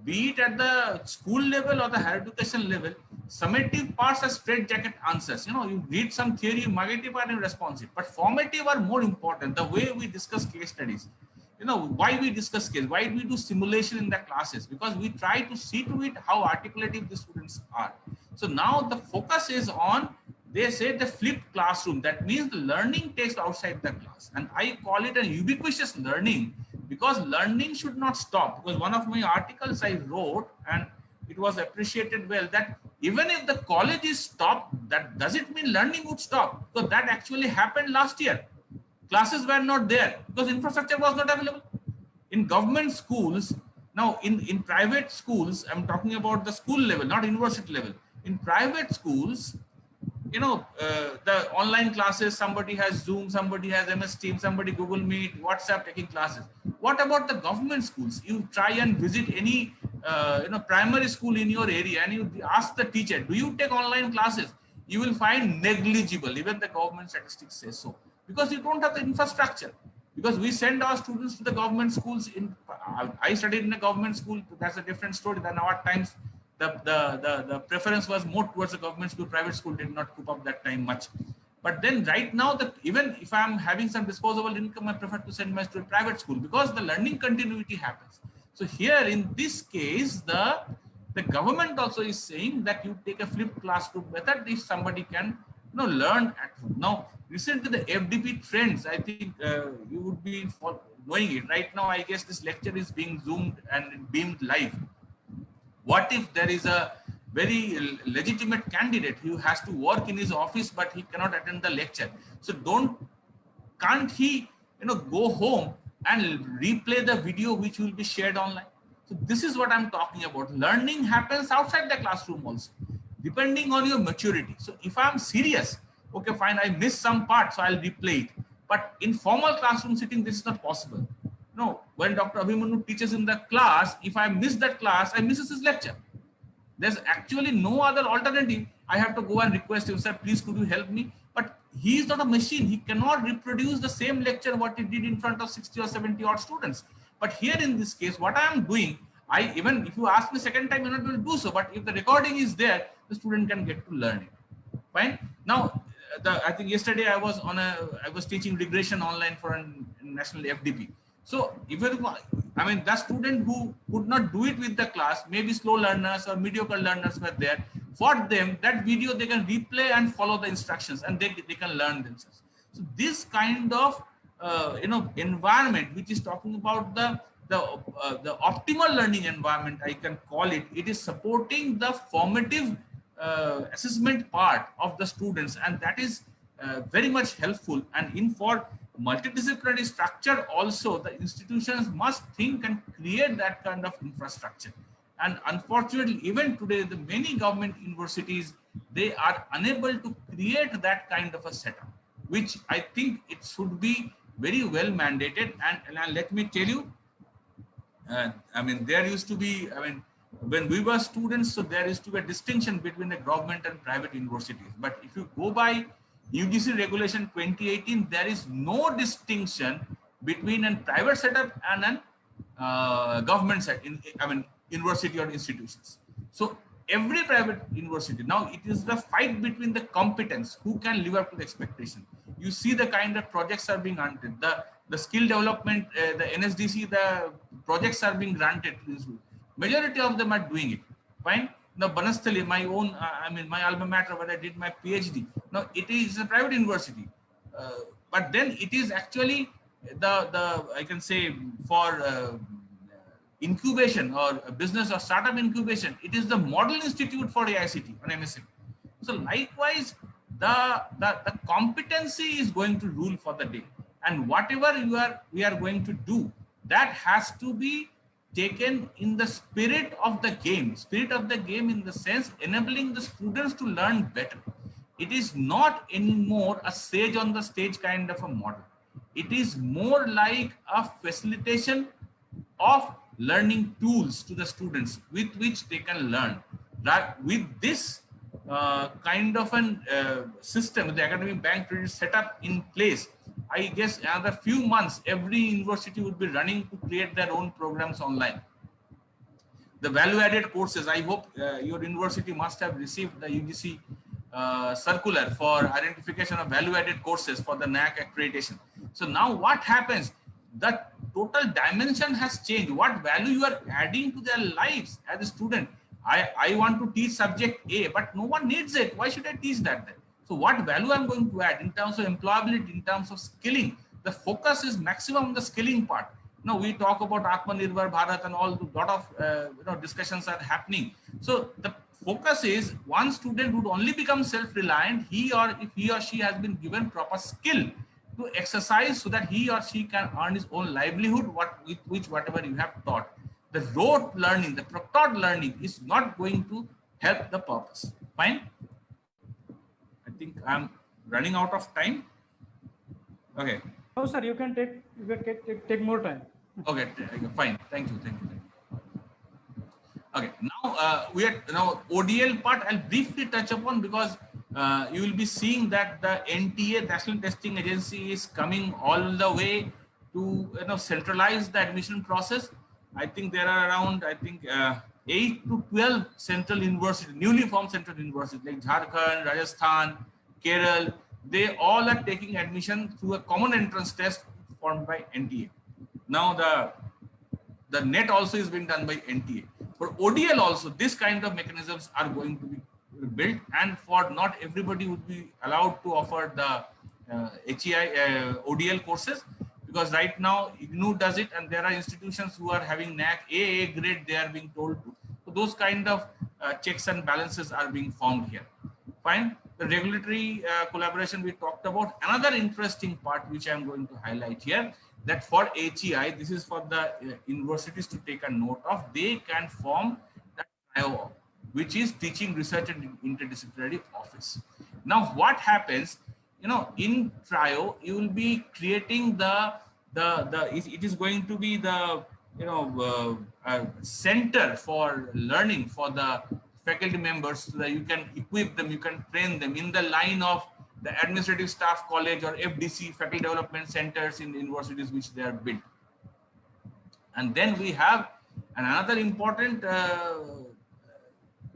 be it at the school level or the higher education level, summative parts are straitjacket answers. You read some theory, summative and responsive, but formative are more important. The way we discuss case studies, why we discuss case, why we do simulation in the classes, because we try to see to it how articulative the students are. So now the focus is on, they say, the flipped classroom. That means the learning takes outside the class, and I call it a ubiquitous learning, because learning should not stop. Because one of my articles I wrote, and it was appreciated well, that even if the college is stopped, that doesn't mean learning would stop, because that actually happened last year. Classes were not there because infrastructure was not available. In government schools, now in private schools, I'm talking about the school level, not university level. In private schools, the online classes, somebody has Zoom, somebody has MS Teams, somebody Google Meet, WhatsApp taking classes. What about the government schools? You try and visit any primary school in your area and you ask the teacher, do you take online classes? You will find negligible. Even the government statistics say so, because you don't have the infrastructure. Because we send our students to the government schools. I studied in a government school. That's a different story. Than our times, the preference was more towards the government school. Private school did not coop up that time much. But then right now, even if I'm having some disposable income, I prefer to send my student to private school, because the learning continuity happens. So here in this case, the government also is saying that you take a flipped classroom method if somebody can learn at home. Now, recently the FDP trends, I think you would be knowing it. Right now, I guess this lecture is being zoomed and beamed live. What if there is a very legitimate candidate who has to work in his office, but he cannot attend the lecture? So can't he go home and replay the video which will be shared online? So this is what I'm talking about. Learning happens outside the classroom also, depending on your maturity. So if I'm serious, okay, fine, I missed some part, so I'll replay it. But in formal classroom sitting, this is not possible. No, when Dr. Abhimanyu teaches in the class, if I miss that class, I miss his lecture. There's actually no other alternative. I have to go and request him, sir, please could you help me? But he is not a machine. He cannot reproduce the same lecture what he did in front of 60 or 70 odd students. But here in this case, what I am doing, even if you ask me second time, you're not going to do so. But if the recording is there, the student can get to learn it. Fine. Now, I think yesterday I was teaching regression online for a national FDP. So the student who could not do it with the class, maybe slow learners or mediocre learners were there. For them, that video they can replay and follow the instructions, and they can learn themselves. So this kind of environment, which is talking about the optimal learning environment, I can call it. It is supporting the formative assessment part of the students, and that is very much helpful. And for multidisciplinary structure also, the institutions must think and create that kind of infrastructure. And unfortunately, even today, the many government universities, they are unable to create that kind of a setup, which I think it should be very well mandated. And let me tell you, there used to be, when we were students, so there used to be a distinction between the government and private universities. But if you go by UGC regulation 2018, there is no distinction between a private setup and a government setup, university or institutions. So every private university, now it is the fight between the competence, who can live up to the expectation. You see the kind of projects are being granted, the skill development, the NSDC, the projects are being granted. Majority of them are doing it. Fine. Now, Banasthali, my own, my alma mater, where I did my PhD. Now, it is a private university, but then it is actually I can say for incubation or business or startup incubation, it is the model institute for AICT on MSc. So likewise, the competency is going to rule for the day, and whatever we are going to do, that has to be taken in the spirit of the game in the sense enabling the students to learn better. It is not anymore a sage on the stage kind of a model. It is more like a facilitation of learning tools to the students with which they can learn. That with this kind of an system, the academic bank credit set up in place, I guess another few months, every university would be running to create their own programs online. The value-added courses, I hope your university must have received the UGC circular for identification of value-added courses for the NAAC accreditation. So now what happens? The total dimension has changed. What value you are adding to their lives as a student? I want to teach subject A, but no one needs it. Why should I teach that then? So what value I'm going to add in terms of employability, in terms of skilling? The focus is maximum on the skilling part. Now we talk about Atmanirbhar Bharat and all, lot of discussions are happening. So the focus is one student would only become self-reliant if he or she has been given proper skill to exercise so that he or she can earn his own livelihood with which whatever you have taught. The rote learning, the proctored learning is not going to help the purpose. Fine. I think I'm running out of time. Okay. No, sir, you can take more time. Okay, fine. Thank you. Okay, now we are now ODL part. I'll briefly touch upon because you will be seeing that the NTA, National Testing Agency, is coming all the way to centralize the admission process. I think there are around 8 to 12 central universities, newly formed central universities like Jharkhand, Rajasthan, Kerala. They all are taking admission through a common entrance test formed by NTA. Now the NET also is being done by NTA. For ODL also, this kind of mechanisms are going to be built, and for not everybody would be allowed to offer the ODL courses, because right now IGNOU does it, and there are institutions who are having NAAC AA grade, they are being told to. So those kind of checks and balances are being formed here. Fine. The regulatory collaboration we talked about. Another interesting part which I am going to highlight here, that for HEI, this is for the universities to take a note of, they can form that TRIO, which is Teaching, Research and Interdisciplinary Office. Now what happens, in TRIO, you will be creating it is going to be the center for learning for the faculty members, so that you can equip them, you can train them in the line of the administrative staff college or FDC, faculty development centers in universities which they are built. And then we have another important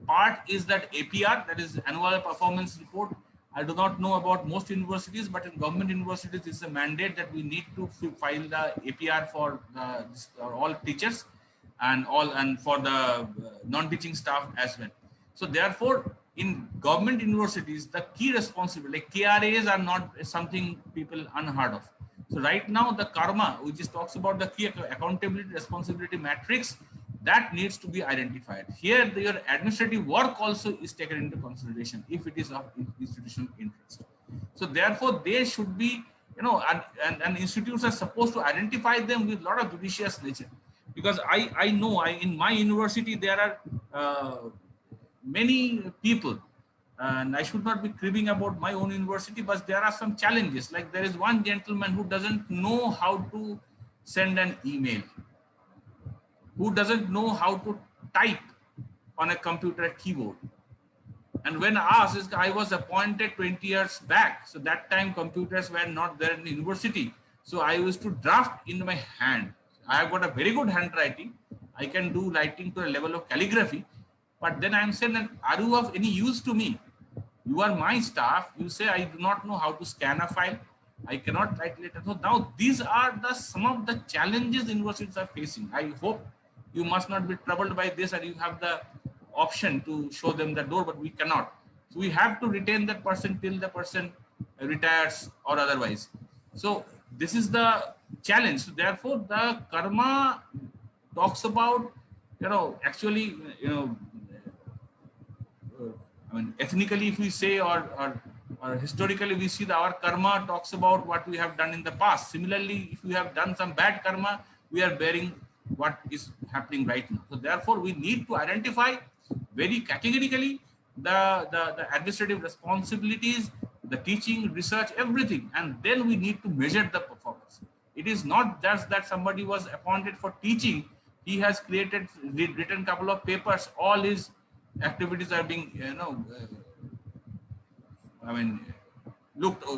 part is that APR, that is annual performance report. I do not know about most universities, but in government universities, it's a mandate that we need to file the APR for all teachers and for the non-teaching staff as well. So therefore, in government universities, the key responsibility, like KRAs, are not something people unheard of. So right now, the karma, which just talks about the key accountability responsibility matrix, that needs to be identified. Here, your administrative work also is taken into consideration if it is of institutional interest. So therefore, they should be, and institutes are supposed to identify them with a lot of judicious nature. Because I know in my university, there are many people, and I should not be cribbing about my own university, but there are some challenges. Like there is one gentleman who doesn't know how to send an email, who doesn't know how to type on a computer keyboard. And when asked, I was appointed 20 years back. So that time computers were not there in the university. So I used to draft in my hand. I have got a very good handwriting. I can do writing to a level of calligraphy. But then I'm saying, are you of any use to me? You are my staff. You say I do not know how to scan a file. I cannot write later. So now these are some of the challenges universities are facing. I hope you must not be troubled by this, and you have the option to show them the door, but we cannot. So we have to retain that person till the person retires or otherwise. So this is the challenge. So therefore, the karma talks about, actually, I mean, ethnically, if we say, or historically, we see that our karma talks about what we have done in the past. Similarly, if we have done some bad karma, we are bearing what is happening right now. So therefore, we need to identify very categorically the administrative responsibilities, the teaching, research, everything, and then we need to measure the performance. It is not just that somebody was appointed for teaching, he has written a couple of papers, all his activities are being,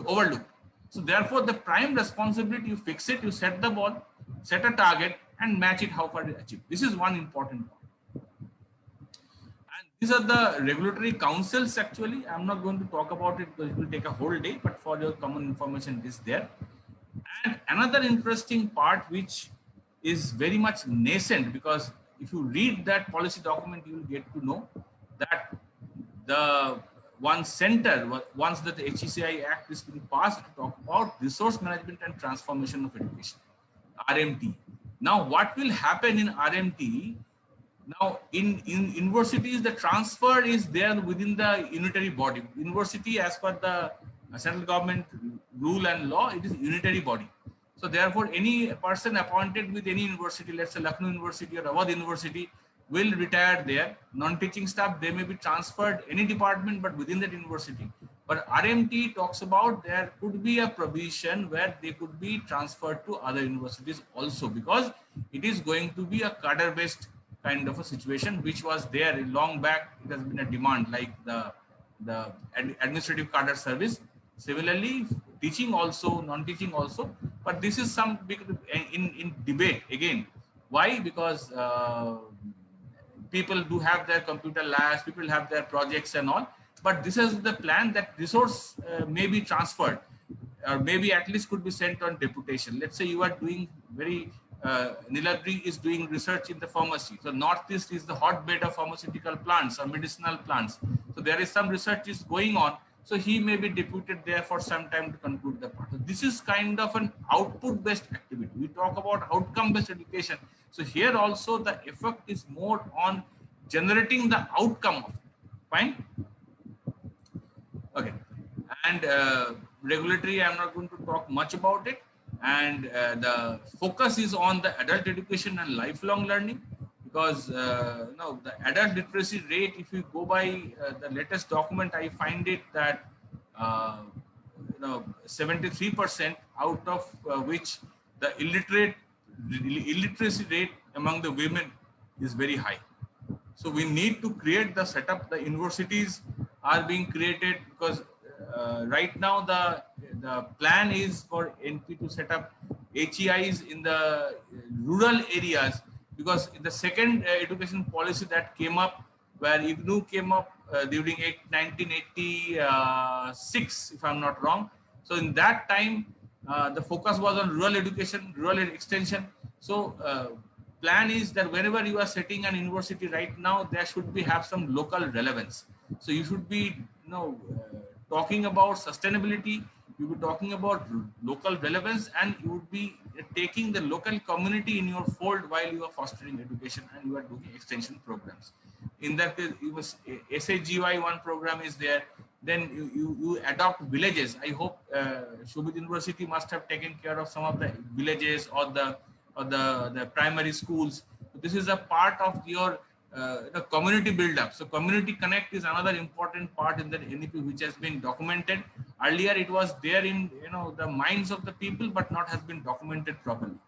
overlooked. So therefore, the prime responsibility, you fix it, you set the ball, set a target, and match it how far to achieve. This is one important point. These are the regulatory councils actually. I'm not going to talk about it because it will take a whole day, but for your common information, it is there. And another interesting part, which is very much nascent, because if you read that policy document, you will get to know that the one center, once that the HECI Act is being passed, to talk about resource management and transformation of education, RMT. Now, what will happen in RMT? Now, in universities, the transfer is there within the unitary body. University, as per the central government rule and law, it is unitary body. So therefore, any person appointed with any university, let's say Lucknow University or Awadh University, will retire there. Non-teaching staff, they may be transferred any department, but within that university. But RMT talks about there could be a provision where they could be transferred to other universities also, because it is going to be a cadre-based kind of a situation, which was there long back. It has been a demand, like the administrative cadre service. Similarly, teaching also, non-teaching also. But this is some big in debate again. Why? Because people do have their computer labs, people have their projects and all. But this is the plan that resource may be transferred, or maybe at least could be sent on deputation. Let's say you are doing Nilabri is doing research in the pharmacy. So Northeast is the hotbed of pharmaceutical plants or medicinal plants. So there is some research is going on. So he may be deputed there for some time to conclude the part. So this is kind of an output-based activity. We talk about outcome-based education. So here also the effect is more on generating the outcome of it. Fine. Okay. And regulatory, I'm not going to talk much about it. And the focus is on the adult education and lifelong learning, because the adult literacy rate, if you go by the latest document, I find it that 73% out of which the illiteracy rate among the women is very high. So we need to create the setup. The universities are being created, because right now the plan is for NP to set up HEIs in the rural areas, because in the second education policy that came up, where IGNU came up during 1986, if I'm not wrong. So in that time, the focus was on rural education, rural extension. So plan is that whenever you are setting an university right now, there should be have some local relevance. So you should be talking about sustainability, you will be talking about local relevance, and you would be taking the local community in your fold while you are fostering education and you are doing extension programs. In that case, you must SAGY one program is there. Then you adopt villages. I hope Shobhit University must have taken care of some of the villages or the primary schools. This is a part of your the community build-up. So community connect is another important part in the NEP, which has been documented. Earlier it was there in the minds of the people, but not has been documented properly.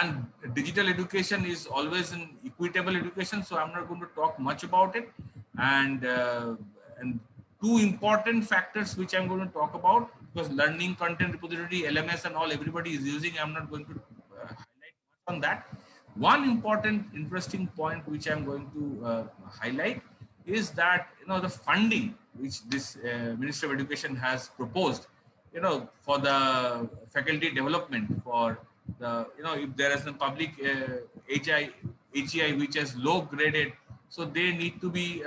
And digital education is always an equitable education, so I'm not going to talk much about it. And two important factors which I'm going to talk about, because learning content repository, LMS and all, everybody is using. I'm not going to highlight much on that. One important interesting point which I'm going to highlight is that the funding which this Ministry of Education has proposed, for the faculty development, for the if there is a public HEI which is low graded, so they need to be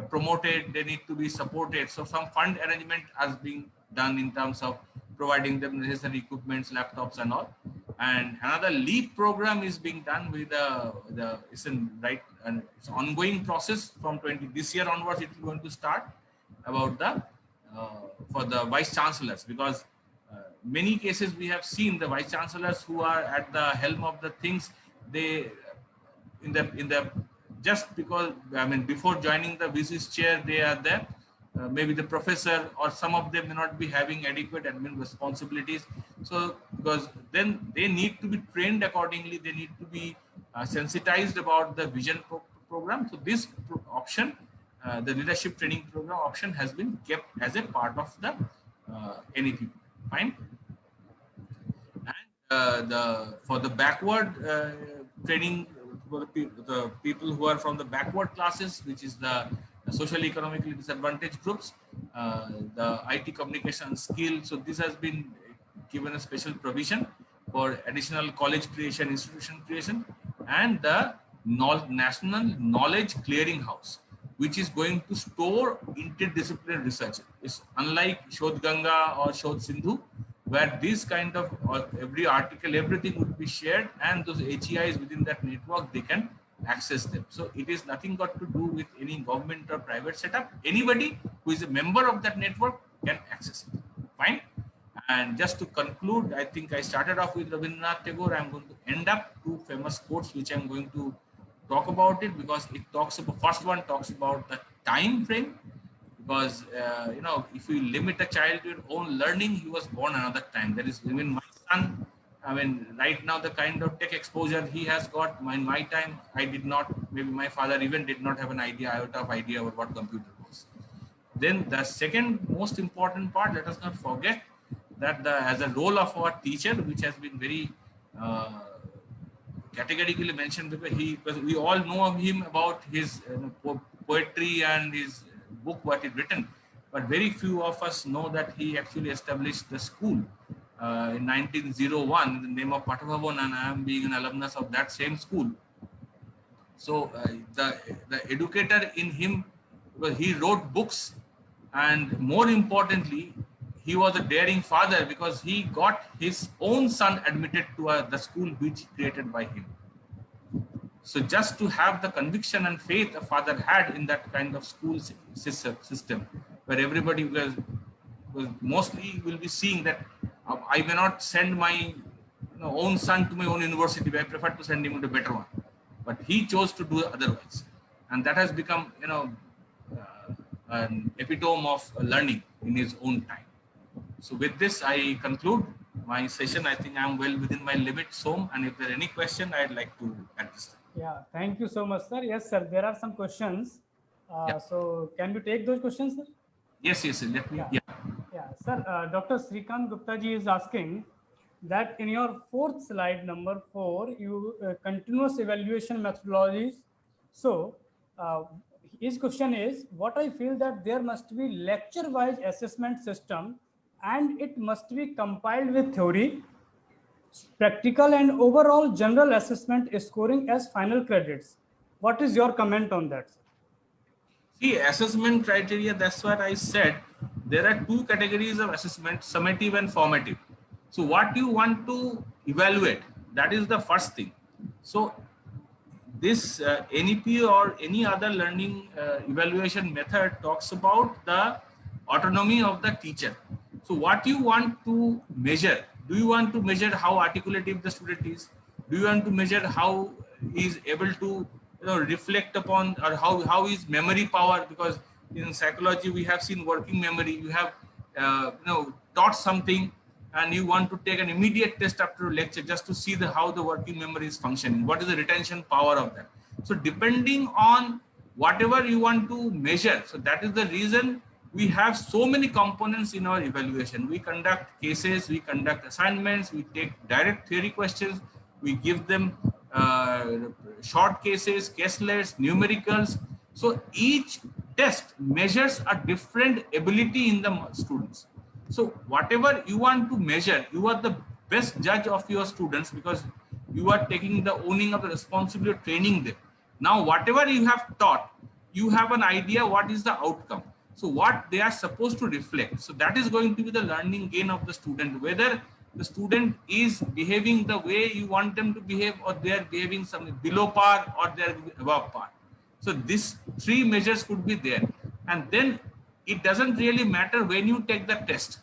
promoted, they need to be supported. So some fund arrangement has been done in terms of providing them necessary equipments, laptops and all. And another LEAP program is being done with it's an ongoing process from this year onwards. It is going to start about for the vice chancellors, because many cases we have seen the vice chancellors who are at the helm of the things, they just because before joining the VC's chair they are there. Maybe the professor or some of them may not be having adequate admin responsibilities. So because then they need to be trained accordingly, they need to be sensitized about the vision program. So this option, the leadership training program option, has been kept as a part of the NEP. Fine. And for the backward training, the people who are from the backward classes, which is the socially economically disadvantaged groups, the IT communication skill. So this has been given a special provision for additional college creation, institution creation, and the National Knowledge Clearinghouse, which is going to store interdisciplinary research. It's unlike Shodh Ganga or Shodh Sindhu, where this kind of every article, everything would be shared, and those HEIs within that network, they can access them. So it is nothing got to do with any government or private setup. Anybody who is a member of that network can access it. Fine. And just to conclude, I think I started off with Rabindranath Tagore. I'm going to end up two famous quotes, which I'm going to talk about it, because it talks about, first one talks about the time frame, because you know, if we limit a child to his own learning, he was born another time. That is, even my son, I mean, right now the kind of tech exposure he has got, in my time I did not, maybe my father even did not have an iota of idea about what computer was. Then the second most important part, let us not forget that as a role of our teacher, which has been very categorically mentioned, because we all know of him about his poetry and his book what he'd written, but very few of us know that he actually established the school in 1901 in the name of Pattabhavan, and I am being an alumnus of that same school. So the educator in him, well, he wrote books, and more importantly, he was a daring father, because he got his own son admitted to the school which created by him. So just to have the conviction and faith a father had in that kind of school system, where everybody was mostly will be seeing that I may not send my own son to my own university, but I prefer to send him to a better one. But he chose to do otherwise, and that has become an epitome of learning in his own time. So with this, I conclude my session. I think I am well within my limit, Som, and if there are any question, I'd like to address them. Yeah, thank you so much, sir. Yes, sir, there are some questions. So can you take those questions, sir? Yes, let me. Yeah, sir, Dr. Srikant Gupta ji is asking that in your fourth slide, number 4, you continuous evaluation methodologies. So his question is, what I feel that there must be lecture-wise assessment system, and it must be compiled with theory, practical, and overall general assessment scoring as final credits. What is your comment on that? See, assessment criteria, that's what I said. There are two categories of assessment, summative and formative. So what you want to evaluate, that is the first thing. So this NEP or any other learning evaluation method talks about the autonomy of the teacher. So what you want to measure? Do you want to measure how articulative the student is? Do you want to measure how he is able to reflect upon, or how is memory power? Because in psychology we have seen working memory. You have taught something, and you want to take an immediate test after a lecture just to see how the working memory is functioning. What is the retention power of that? So depending on whatever you want to measure, so that is the reason we have so many components in our evaluation. We conduct cases, we conduct assignments, we take direct theory questions, we give them short cases, caselets, numericals. So each test measures a different ability in the students. So whatever you want to measure, you are the best judge of your students, because you are taking the owning of the responsibility of training them. Now, whatever you have taught, you have an idea what is the outcome. So what they are supposed to reflect. So that is going to be the learning gain of the student, whether the student is behaving the way you want them to behave, or they are behaving something below par, or they are above par. So these three measures could be there. And then it doesn't really matter when you take the test,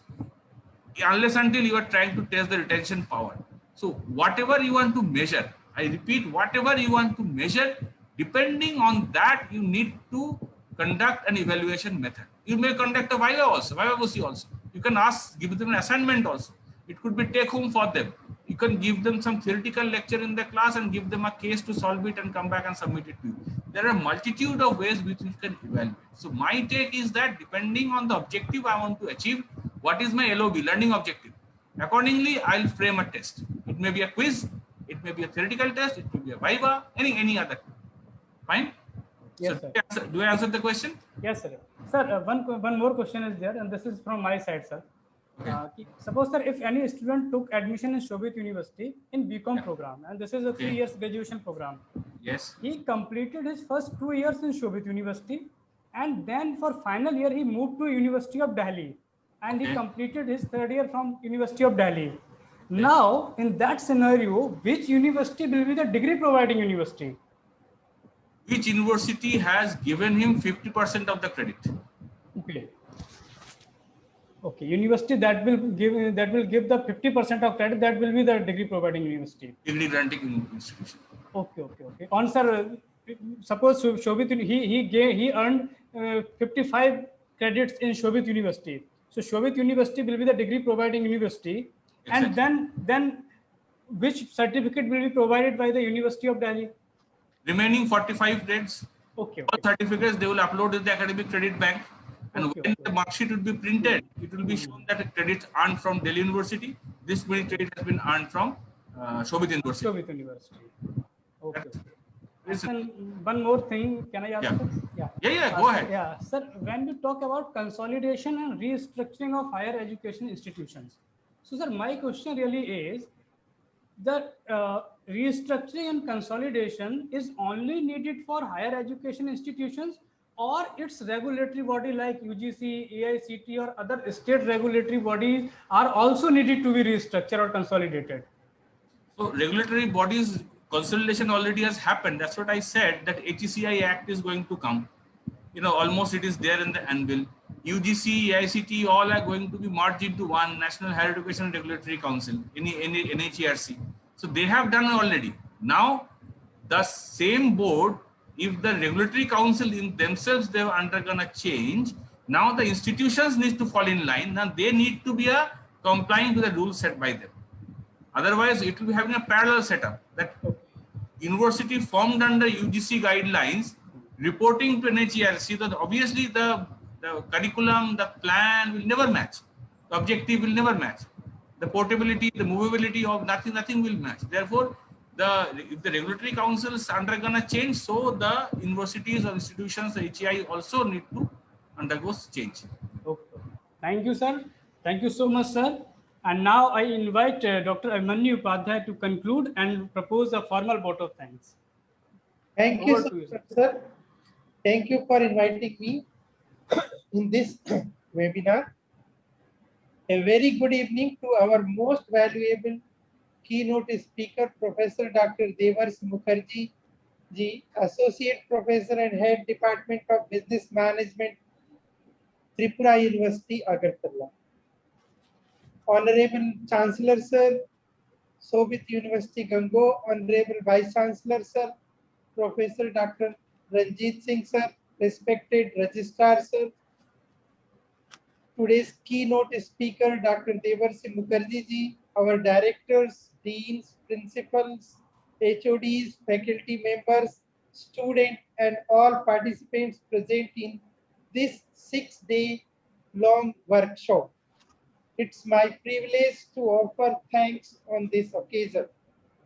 unless until you are trying to test the retention power. So whatever you want to measure, I repeat, whatever you want to measure, depending on that, you need to conduct an evaluation method. You may conduct a Viva also. You can give them an assignment also. It could be take home for them. You can give them some theoretical lecture in the class and give them a case to solve it and come back and submit it to you. There are a multitude of ways which you can evaluate. So my take is that depending on the objective I want to achieve, what is my LOB, learning objective? Accordingly, I'll frame a test. It may be a quiz, It may be a theoretical test, it may be a viva, any other. Fine. Yes, So sir. do I answer the question? Yes, sir. Sir, one more question is there, and this is from my side, sir. Suppose, sir, if any student took admission in Shobhit University in BCom program, and this is a 3 years graduation program, Yes. he completed his first 2 years in Shobhit University, and then for final year he moved to University of Delhi, and he completed his third year from University of Delhi. Now, in that scenario, which university will be the degree providing university? Which university has given him 50% of the credit? Okay. Okay, university that will give the 50% of credit, that will be the degree providing university. Degree granting institution. Okay. On sir, suppose Shobhit he earned 55 credits in Shobhit University. So Shobhit University will be the degree providing university, Exactly. and then which certificate will be provided by the University of Delhi? Remaining 45 credits. Okay. All certificates they will upload in the academic credit bank, and when the mark sheet will be printed, it will be shown that the credits earned from Delhi University. This many credit has been earned from Shobhit University. Shobhit University. Okay. And one more thing, can I ask? Yeah. Go ahead. Yeah, sir. When we talk about consolidation and restructuring of higher education institutions, so sir, my question really is that restructuring and consolidation is only needed for higher education institutions, or its regulatory body like UGC, AICT, or other state regulatory bodies are also needed to be restructured or consolidated? So regulatory bodies consolidation already has happened. That's what I said, that HECI Act is going to come. Almost it is there in the anvil. UGC, AICT, all are going to be merged into one National Higher Education Regulatory Council, NHERC. So they have done already. Now, the same board, if the regulatory council in themselves, they have undergone a change, now the institutions need to fall in line. Now they need to be complying to the rules set by them. Otherwise, it will be having a parallel setup, that university formed under UGC guidelines reporting to NHERC, that obviously the curriculum, the plan will never match. The objective will never match. The portability, the movability of nothing will match. Therefore, if the regulatory councils undergone a change, so the universities or institutions, the HEI also need to undergo change. Okay. Thank you, sir. Thank you so much, sir. And now I invite Dr. Abhimanyu Upadhyay to conclude and propose a formal vote of thanks. Thank you, sir. Thank you for inviting me in this webinar. A very good evening to our most valuable keynote speaker, Professor Dr. Devarsi Mukherjee ji, Associate Professor and Head Department of Business Management, Tripura University, Agartala. Honorable Chancellor Sir, Shobhit University, Gango, Honorable Vice Chancellor Sir, Professor Dr. Ranjit Singh Sir, respected Registrar Sir, today's keynote speaker, Dr. Devarsi Mukherjee ji, our directors, deans, principals, HODs, faculty members, students, and all participants present in this 6-day long workshop. It's my privilege to offer thanks on this occasion.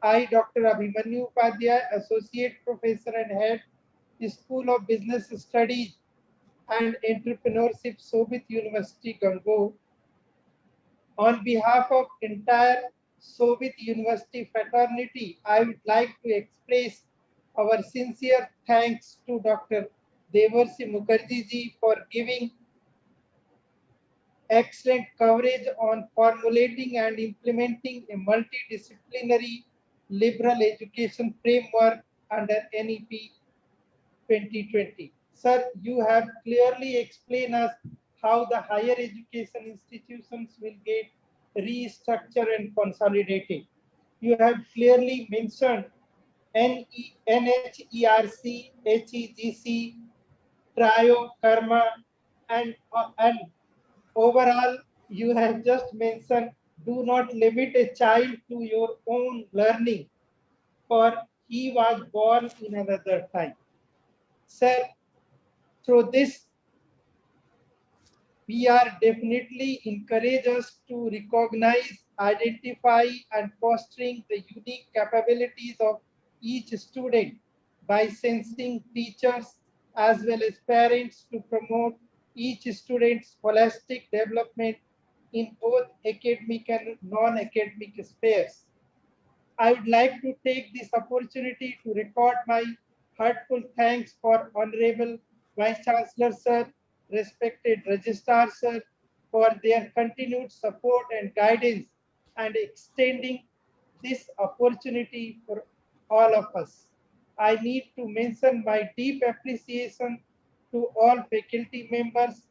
I, Dr. Abhimanyu Upadhyay, Associate Professor and Head, School of Business Studies and Entrepreneurship, Shobhit University, Gango, on behalf of entire Shobhit University fraternity, I would like to express our sincere thanks to Dr. Devarsi Mukherjee ji for giving excellent coverage on formulating and implementing a multidisciplinary liberal education framework under NEP 2020. Sir, you have clearly explained us how the higher education institutions will get restructured and consolidated. You have clearly mentioned NHERC, HEGC, Trio, Karma, and overall, you have just mentioned, do not limit a child to your own learning, for he was born in another time. Sir, through this We are definitely encourage us to recognize, identify, and fostering the unique capabilities of each student by sensing teachers as well as parents to promote each student's holistic development in both academic and non-academic spheres. I would like to take this opportunity to record my heartful thanks for Honorable Vice Chancellor Sir, respected Registrar Sir, for their continued support and guidance and extending this opportunity for all of us. I need to mention my deep appreciation to all faculty members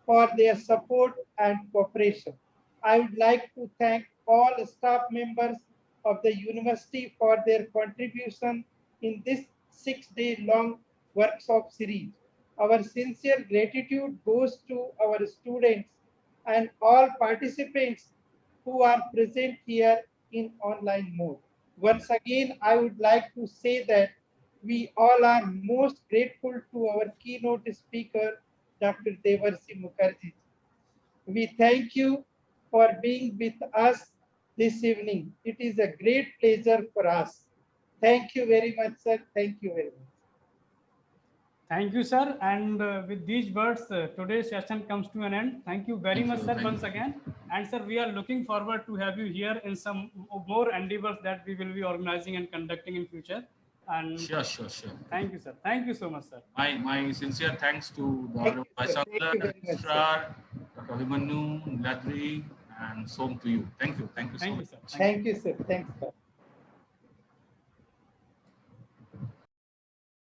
for their support and cooperation. I would like to thank all staff members of the university for their contribution in this 6-day long workshop series. Our sincere gratitude goes to our students and all participants who are present here in online mode. Once again, I would like to say that we all are most grateful to our keynote speaker, Dr. Devarsi Mukherjee. We thank you for being with us this evening. It is a great pleasure for us. Thank you very much, sir. Thank you very much. Thank you, sir. And with these words, today's session comes to an end. Thank you very much, sir, once again. And sir, we are looking forward to have you here in some more endeavors that we will be organizing and conducting in future. And Sure. thank you, sir. Thank you so much, sir. My sincere thanks to the Thank you, Vice sir. Chancellor, Thank you very much, sir. Registrar, Dr. Abhimanyu, Ladri, and Som to you. Thank you. Thank you so Thank you, much. sir. Thank you, sir. Thanks, sir.